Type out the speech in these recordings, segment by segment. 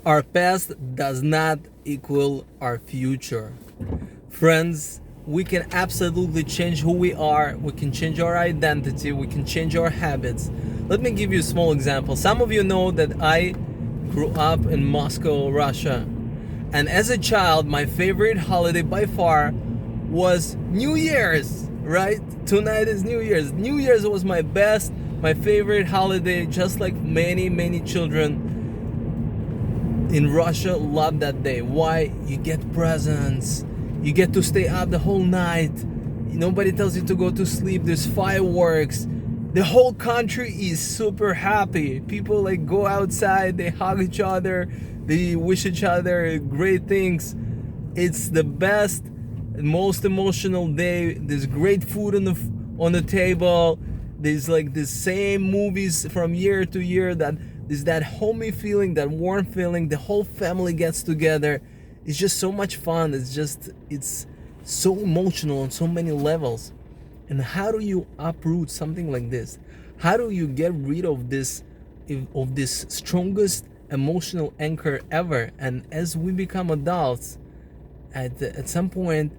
Our past does not equal our future. Friends, we can absolutely change who we are. We can change our identity. We can change our habits. Let me give you a small example. Some of you know that I grew up in Moscow, Russia. And as a child, my favorite holiday by far was New Year's, right? Tonight is New Year's. New Year's was my favorite holiday, just like many, many children in Russia love that day. Why? You get presents. You get to stay up the whole night. Nobody tells you to go to sleep. There's fireworks. The whole country is super happy. People like go outside, they hug each other, they wish each other great things. It's the best, most emotional day. There's great food on the table. There's like the same movies from year to year. There's that homey feeling, that warm feeling. The whole family gets together. It's just so much fun. It's so emotional on so many levels. And how do you uproot something like this? How do you get rid of this strongest emotional anchor ever? And as we become adults, at some point,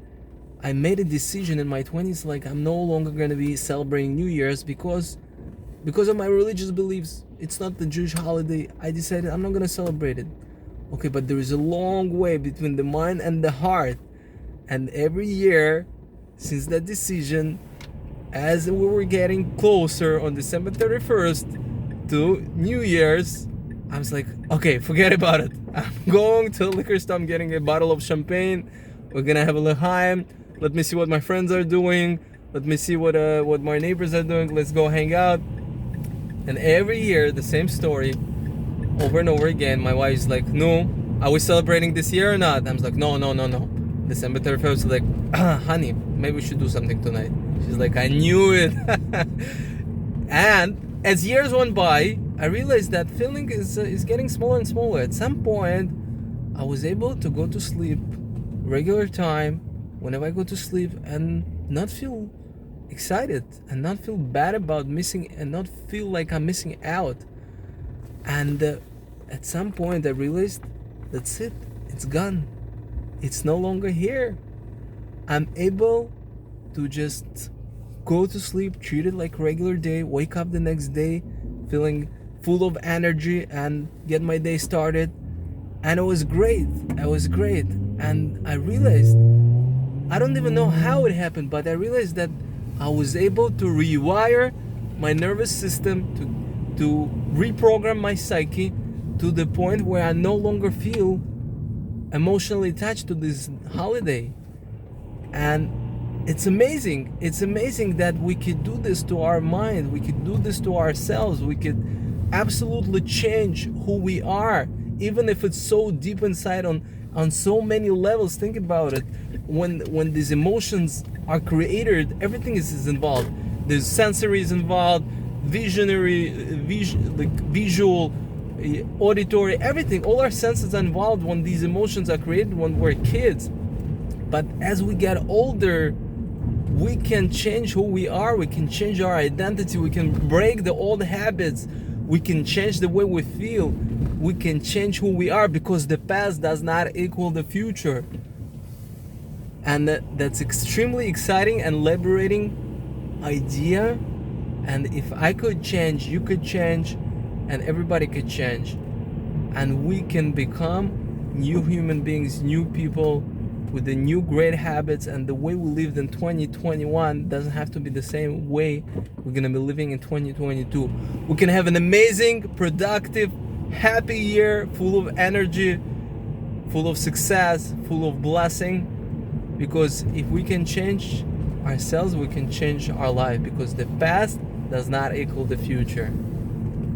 I made a decision in my 20s, like I'm no longer going to be celebrating New Year's because of my religious beliefs. It's not the Jewish holiday. I decided I'm not going to celebrate it. Okay, but there is a long way between the mind and the heart. And every year, since that decision, as we were getting closer on December 31st to New Year's, I was like, okay, forget about it. I'm going to the liquor store. I'm getting a bottle of champagne. We're going to have a l'chaim. Let me see what my friends are doing. Let me see what my neighbors are doing. Let's go hang out. And every year, the same story, over and over again. My wife's like, no, are we celebrating this year or not? I was like, no. December 31st, like, honey, maybe we should do something tonight. She's like, I knew it. And as years went by, I realized that feeling is getting smaller and smaller. At some point, I was able to go to sleep regular time, whenever I go to sleep, and not feel excited and not feel bad about missing and not feel like I'm missing out. And at some point I realized that's it, it's gone, it's no longer here. I'm able to just go to sleep, treat it like regular day, wake up the next day feeling full of energy and get my day started. And it was great. And I realized, I don't even know how it happened, but I realized that I was able to rewire my nervous system to reprogram my psyche to the point where I no longer feel emotionally attached to this holiday. And it's amazing that we could do this to our mind, we could do this to ourselves, we could absolutely change who we are, even if it's so deep inside on so many levels. Think about it. When these emotions are created, everything is involved. There's sensories involved, visual, auditory, everything. All our senses are involved when these emotions are created when we're kids. But as we get older, we can change who we are. We can change our identity. We can break the old habits. We can change the way we feel. We can change who we are, because the past does not equal the future. And that's extremely exciting and liberating idea. And if I could change, you could change, and everybody could change. And we can become new human beings, new people with the new great habits. And the way we lived in 2021 doesn't have to be the same way we're going to be living in 2022. We can have an amazing, productive, happy year, full of energy, full of success, full of blessing. Because if we can change ourselves, we can change our life, because the past does not equal the future.